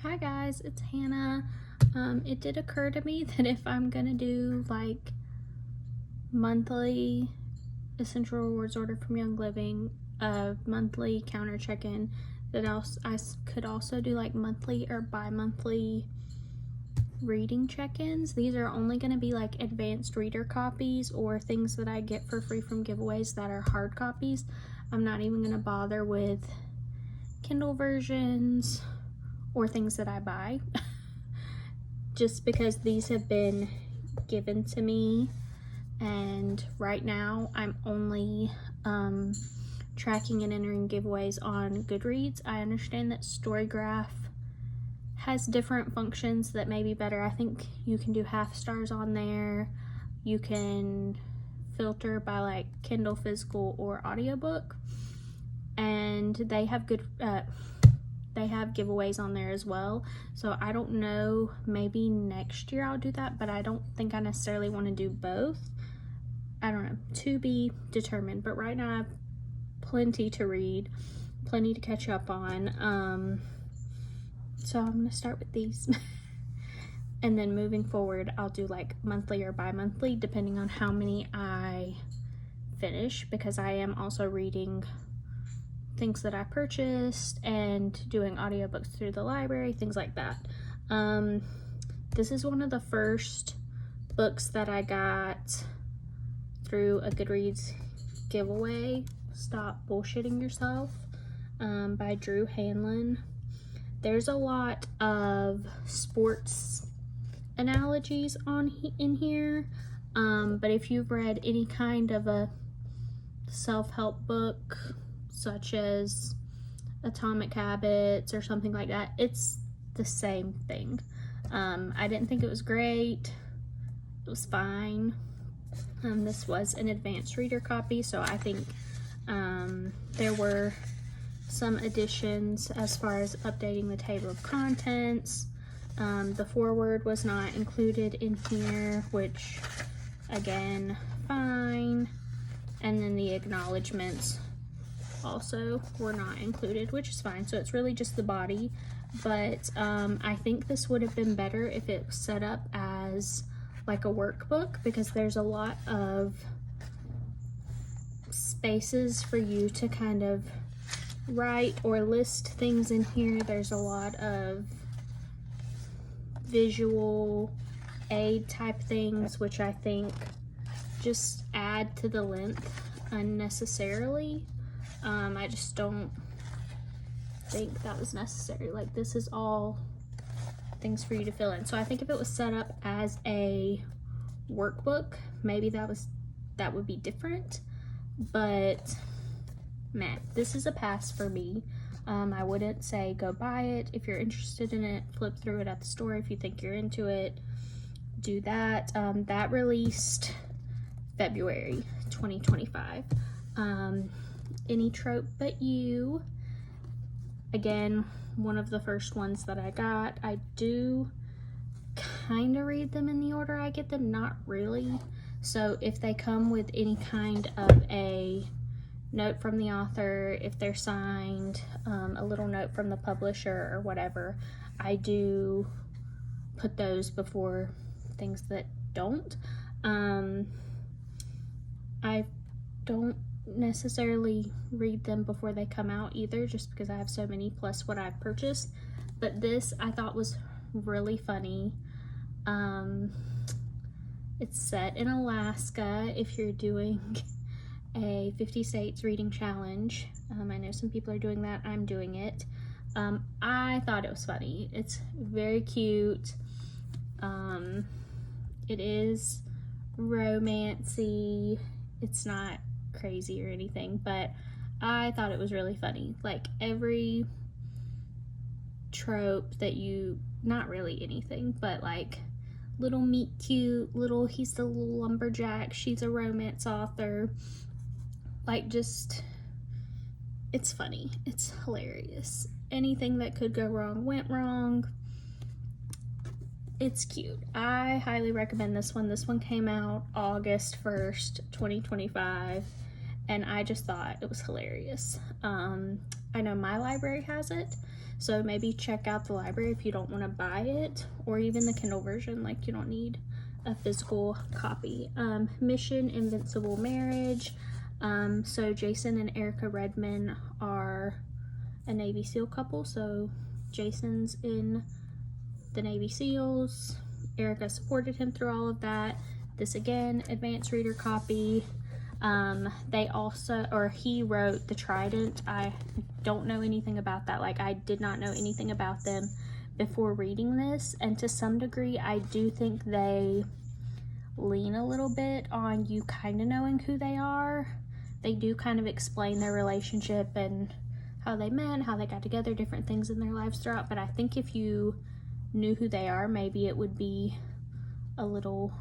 Hi guys, it's Hannah. It did occur to me that if I'm gonna do like monthly essential rewards order from Young Living, monthly counter check-in, that I could also do like monthly or bi-monthly reading check-ins. These are only going to be like advanced reader copies or things that I get for free from giveaways that are hard copies. I'm not even going to bother with Kindle versions or things that I buy just because these have been given to me, and right now I'm only tracking and entering giveaways on Goodreads. I understand that Storygraph has different functions that may be better. I think you can do half stars on there. You can filter by like Kindle physical or audiobook, and they have giveaways on there as well. So I don't know, maybe next year I'll do that, but I don't think I necessarily want to do both. I don't know, to be determined. But right now I have plenty to read, plenty to catch up on. So I'm gonna start with these. And then moving forward, I'll do like monthly or bi-monthly depending on how many I finish, because I am also reading things that I purchased and doing audiobooks through the library, things like that. This is one of the first books that I got through a Goodreads giveaway, Stop Bullshitting Yourself, by Drew Hanlon. There's a lot of sports analogies in here, but if you've read any kind of a self-help book, such as Atomic Habits or something like that, it's the same thing. I didn't think it was great. It was fine. This was an advanced reader copy, so I think there were some additions as far as updating the table of contents. The foreword was not included in here, which again, fine. And then the acknowledgements also were not included, which is fine. So it's really just the body, but I think this would have been better if it was set up as like a workbook, because there's a lot of spaces for you to kind of write or list things in here. There's a lot of visual aid type things, which I think just add to the length unnecessarily. I just don't think that was necessary. Like, this is all things for you to fill in. So I think if it was set up as a workbook, maybe that would be different. But man, this is a pass for me. I wouldn't say go buy it. If you're interested in it, flip through it at the store. If you think you're into it, do that. That released February 2025. Any Trope But You, again, one of the first ones that I got. I do kind of read them in the order I get them, not really. So if they come with any kind of a note from the author, if they're signed, a little note from the publisher or whatever, I do put those before things that don't. I don't necessarily read them before they come out either, just because I have so many plus what I've purchased. But this I thought was really funny. It's set in Alaska if you're doing a 50 states reading challenge. I know some people are doing that. I'm doing it. I thought it was funny. It's very cute. It is romancy. It's not crazy or anything, but I thought it was really funny. Like, every trope that not really anything, but like little meet cute, he's the little lumberjack, she's a romance author. Like, just, it's funny. It's hilarious. Anything that could go wrong went wrong. It's cute. I highly recommend this one. This one came out August 1st, 2025, and I just thought it was hilarious. I know my library has it, So maybe check out the library if you don't want to buy it, or even the Kindle version, like you don't need a physical copy. Mission Invincible Marriage. So Jason and Erica Redmond are a Navy SEAL couple. So Jason's in the Navy SEALs. Erica supported him through all of that. This again, advanced reader copy. They also, or he wrote The Trident. I don't know anything about that. Like, I did not know anything about them before reading this, and to some degree I do think they lean a little bit on you kind of knowing who they are. They do kind of explain their relationship and how they met, how they got together, different things in their lives throughout, but I think if you knew who they are, maybe it would be a little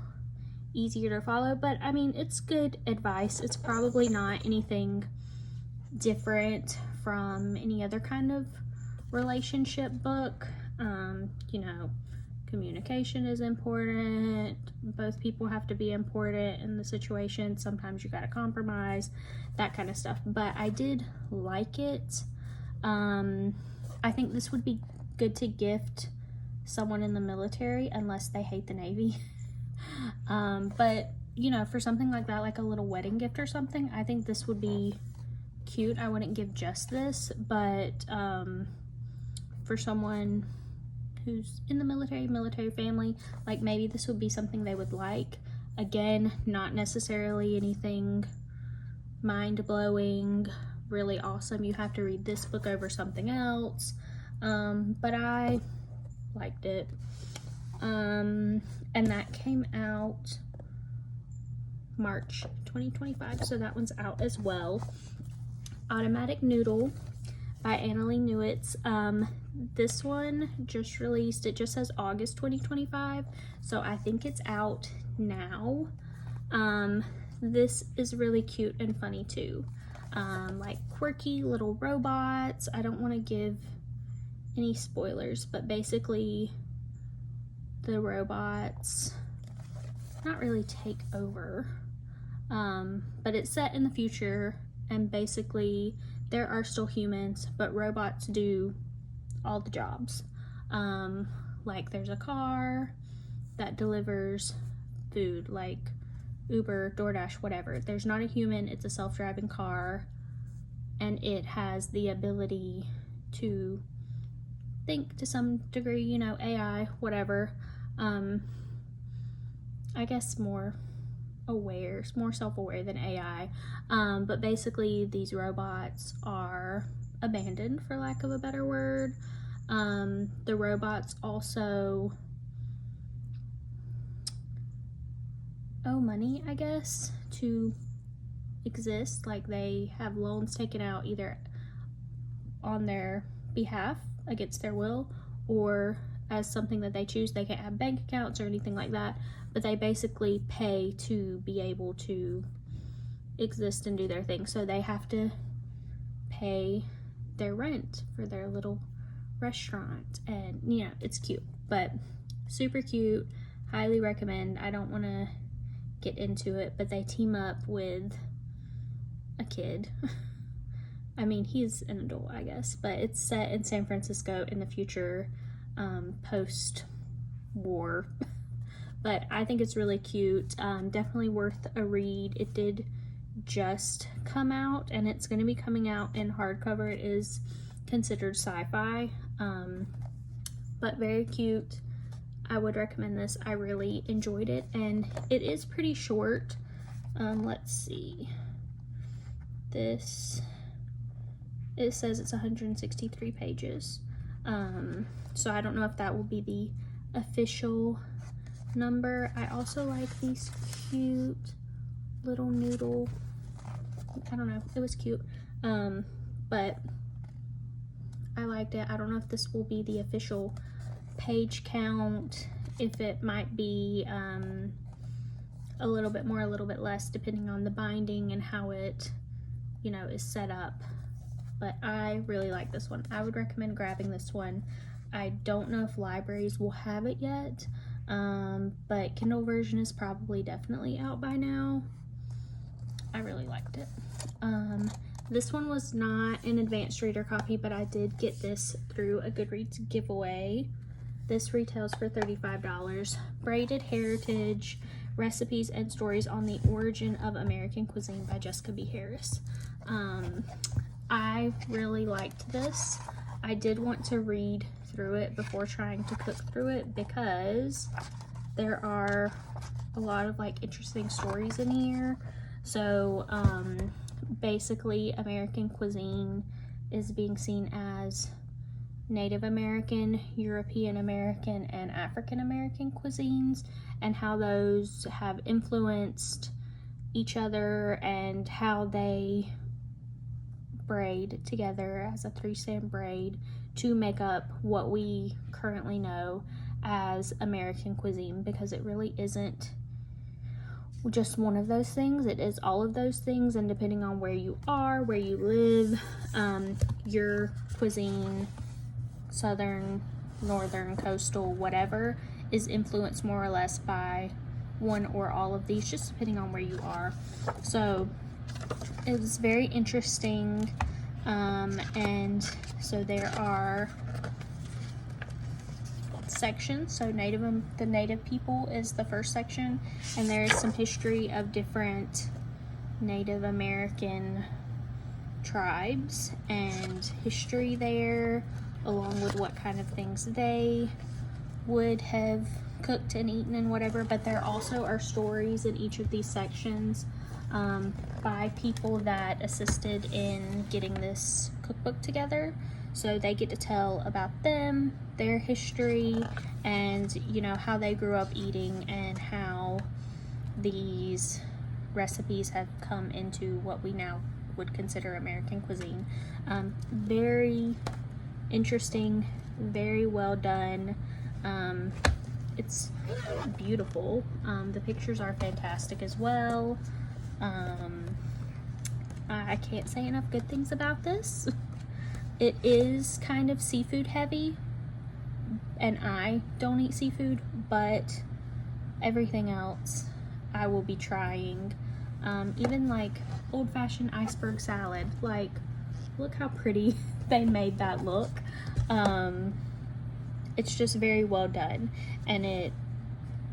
easier to follow. But I mean, it's good advice. It's probably not anything different from any other kind of relationship book. You know, communication is important. Both people have to be important in the situation. Sometimes you gotta compromise, that kind of stuff. But I did like it. I think this would be good to gift someone in the military, unless they hate the Navy. But you know, for something like that, like a little wedding gift or something, I think this would be cute. I wouldn't give just this, but for someone who's in the military family, like maybe this would be something they would like. Again, not necessarily anything mind-blowing, really awesome. You have to read this book over something else, but I liked it. And that came out March 2025, so that one's out as well. Automatic Noodle by Annalee Newitz. This one just released, it just says August 2025, so I think it's out now. This is really cute and funny too. Like quirky little robots. I don't want to give any spoilers, but basically the robots not really take over, but it's set in the future, and basically there are still humans, but robots do all the jobs. Like there's a car that delivers food, like Uber, DoorDash, whatever. There's not a human, it's a self-driving car, and it has the ability to think to some degree, you know, AI, whatever. I guess more aware, more self-aware than AI. But basically these robots are abandoned, for lack of a better word. The robots also owe money, I guess, to exist. Like they have loans taken out either on their behalf against their will, or as something that they choose. They can't have bank accounts or anything like that, but they basically pay to be able to exist and do their thing. So they have to pay their rent for their little restaurant, and you know, it's cute, but super cute. Highly recommend. I don't want to get into it, but they team up with a kid. I mean, he's an adult, I guess, but it's set in San Francisco in the future, post-war. But I think it's really cute. Definitely worth a read. It did just come out, and it's going to be coming out in hardcover. It is considered sci-fi, but very cute. I would recommend this. I really enjoyed it, and it is pretty short. Let's see. This, it says it's 163 pages. So I don't know if that will be the official number. I also like these cute little noodle, I don't know, it was cute. But I liked it. I don't know if this will be the official page count, if it might be a little bit more, a little bit less, depending on the binding and how it, you know, is set up. But I really like this one. I would recommend grabbing this one. I don't know if libraries will have it yet, but Kindle version is probably definitely out by now. I really liked it. This one was not an advanced reader copy, but I did get this through a Goodreads giveaway. This retails for $35. Braided Heritage, Recipes and Stories on the Origin of American Cuisine by Jessica B. Harris. I really liked this. I did want to read through it before trying to cook through it because there are a lot of like interesting stories in here. So basically American cuisine is being seen as Native American, European American, and African American cuisines, and how those have influenced each other and how they braid together as a 3-strand braid to make up what we currently know as American cuisine, because it really isn't just one of those things. It is all of those things, and depending on where you are, where you live, your cuisine, southern, northern, coastal, whatever, is influenced more or less by one or all of these, just depending on where you are. So it was very interesting, and so there are sections. So the Native people is the first section, and there is some history of different Native American tribes and history there, along with what kind of things they would have cooked and eaten and whatever. But there also are stories in each of these sections by people that assisted in getting this cookbook together. So they get to tell about them, their history, and you know, how they grew up eating and how these recipes have come into what we now would consider American cuisine. Very interesting, very well done. It's beautiful. The pictures are fantastic as well. I can't say enough good things about this. It is kind of seafood heavy, and I don't eat seafood, but everything else I will be trying. Even like old-fashioned iceberg salad, like look how pretty they made that look. It's just very well done, and it,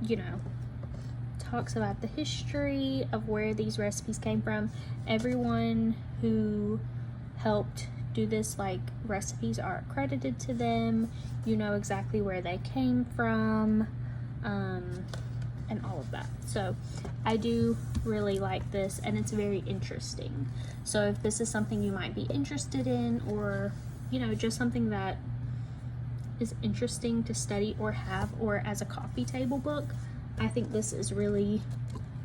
you know, talks about the history of where these recipes came from. Everyone who helped do this, like, recipes are credited to them. You know exactly where they came from, and all of that. So I do really like this, and it's very interesting. So if this is something you might be interested in, or you know, just something that is interesting to study or have, or as a coffee table book, I think this is really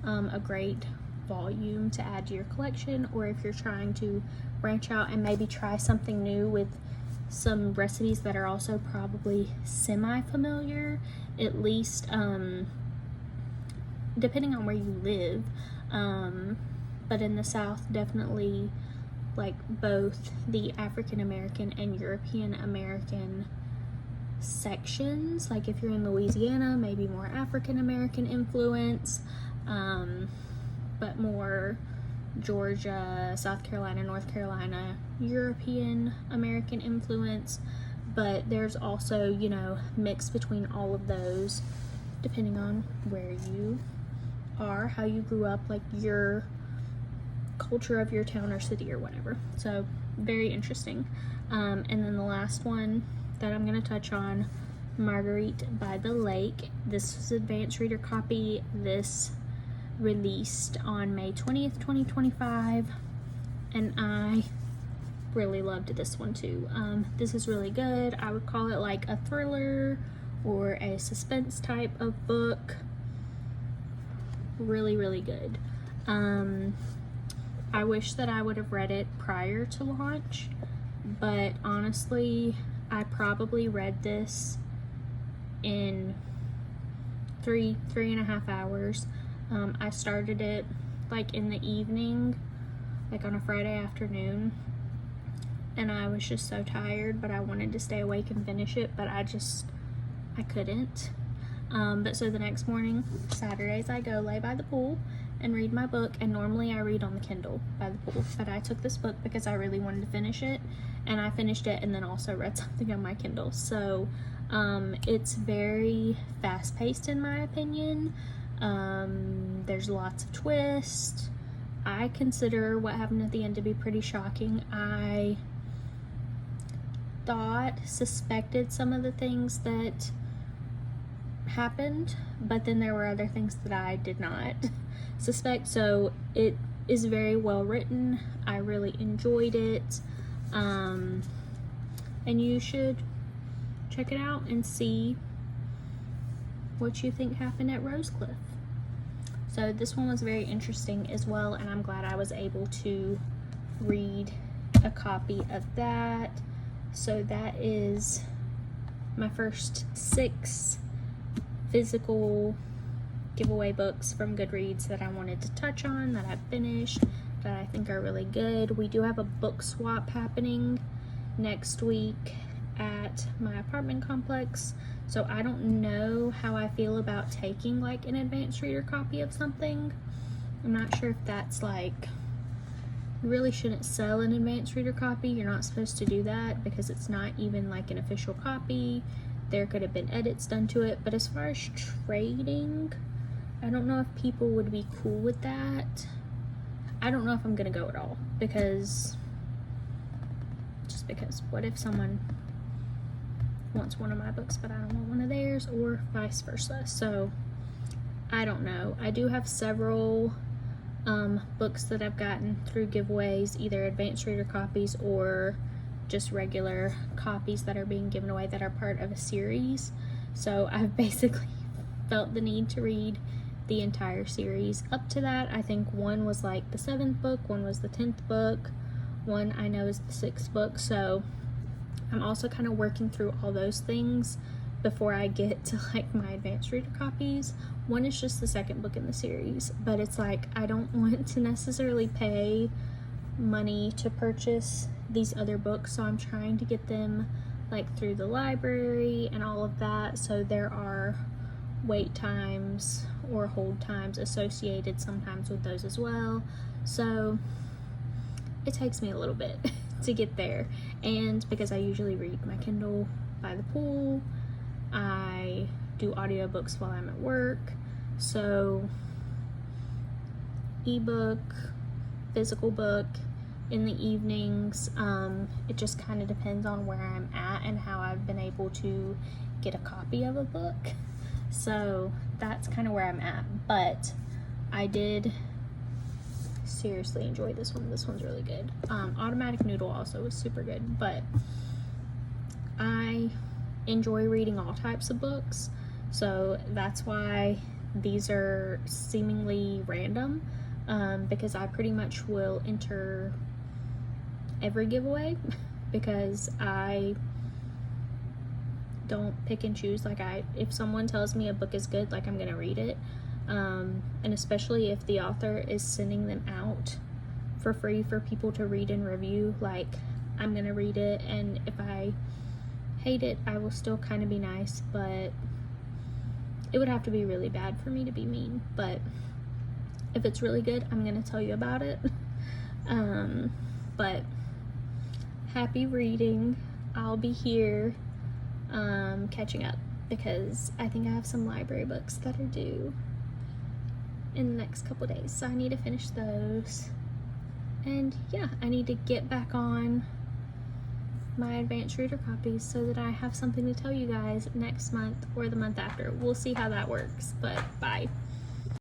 a great volume to add to your collection. Or if you're trying to branch out and maybe try something new with some recipes that are also probably semi-familiar, at least depending on where you live, but in the South, definitely like both the African American and European American sections. Like if you're in Louisiana, maybe more African American influence, but more Georgia, South Carolina, North Carolina, European American influence. But there's also, you know, mix between all of those depending on where you are, how you grew up, like your culture of your town or city or whatever. So very interesting. And then the last one that I'm going to touch on, Marguerite by the Lake. This was advanced reader copy. This released on May 20th, 2025, and I really loved this one too. This is really good. I would call it like a thriller or a suspense type of book. Really, really good. I wish that I would have read it prior to launch, but honestly, I probably read this in three and a half hours. I started it like in the evening, like on a Friday afternoon, and I was just so tired, but I wanted to stay awake and finish it, but I couldn't. But so the next morning, Saturdays, I go lay by the pool and read my book. And normally I read on the Kindle by the pool, but I took this book because I really wanted to finish it, and I finished it and then also read something on my Kindle. So it's very fast-paced in my opinion. There's lots of twists. I consider what happened at the end to be pretty shocking. I suspected some of the things that happened, but then there were other things that I did not suspect. So it is very well written. I really enjoyed it. And you should check it out and see what you think happened at Rosecliff. So this one was very interesting as well, and I'm glad I was able to read a copy of that. So that is my first 6 physical giveaway books from Goodreads that I wanted to touch on, that I've finished, that I think are really good. We do have a book swap happening next week at my apartment complex, so I don't know how I feel about taking like an advanced reader copy of something. I'm not sure if that's like, you really shouldn't sell an advanced reader copy. You're not supposed to do that because it's not even like an official copy. There could have been edits done to it, but as far as trading, I don't know if people would be cool with that. I don't know if I'm gonna go at all, because what if someone wants one of my books but I don't want one of theirs, or vice versa. So I don't know. I do have several books that I've gotten through giveaways, either advanced reader copies or just regular copies that are being given away that are part of a series. So I've basically felt the need to read the entire series up to that. I think one was like the 7th book, one was the 10th book, one I know is the 6th book. So I'm also kind of working through all those things before I get to like my advanced reader copies. One is just the 2nd book in the series, but it's like I don't want to necessarily pay money to purchase these other books, so I'm trying to get them like through the library and all of that. So there are wait times or hold times associated sometimes with those as well. So it takes me a little bit to get there, and because I usually read my Kindle by the pool, I do audiobooks while I'm at work. So ebook, physical book in the evenings, it just kind of depends on where I'm at and how I've been able to get a copy of a book. So that's kind of where I'm at, but I did seriously enjoy this one. This one's really good. Automatic Noodle also was super good, but I enjoy reading all types of books, so that's why these are seemingly random, because I pretty much will enter every giveaway because I don't pick and choose. Like, if someone tells me a book is good, like, I'm gonna read it, and especially if the author is sending them out for free for people to read and review, like, I'm gonna read it, and if I hate it, I will still kind of be nice, but it would have to be really bad for me to be mean. But if it's really good, I'm gonna tell you about it. But happy reading. I'll be here catching up because I think I have some library books that are due in the next couple days, so I need to finish those. And yeah, I need to get back on my advanced reader copies so that I have something to tell you guys next month or the month after. We'll see how that works, but bye.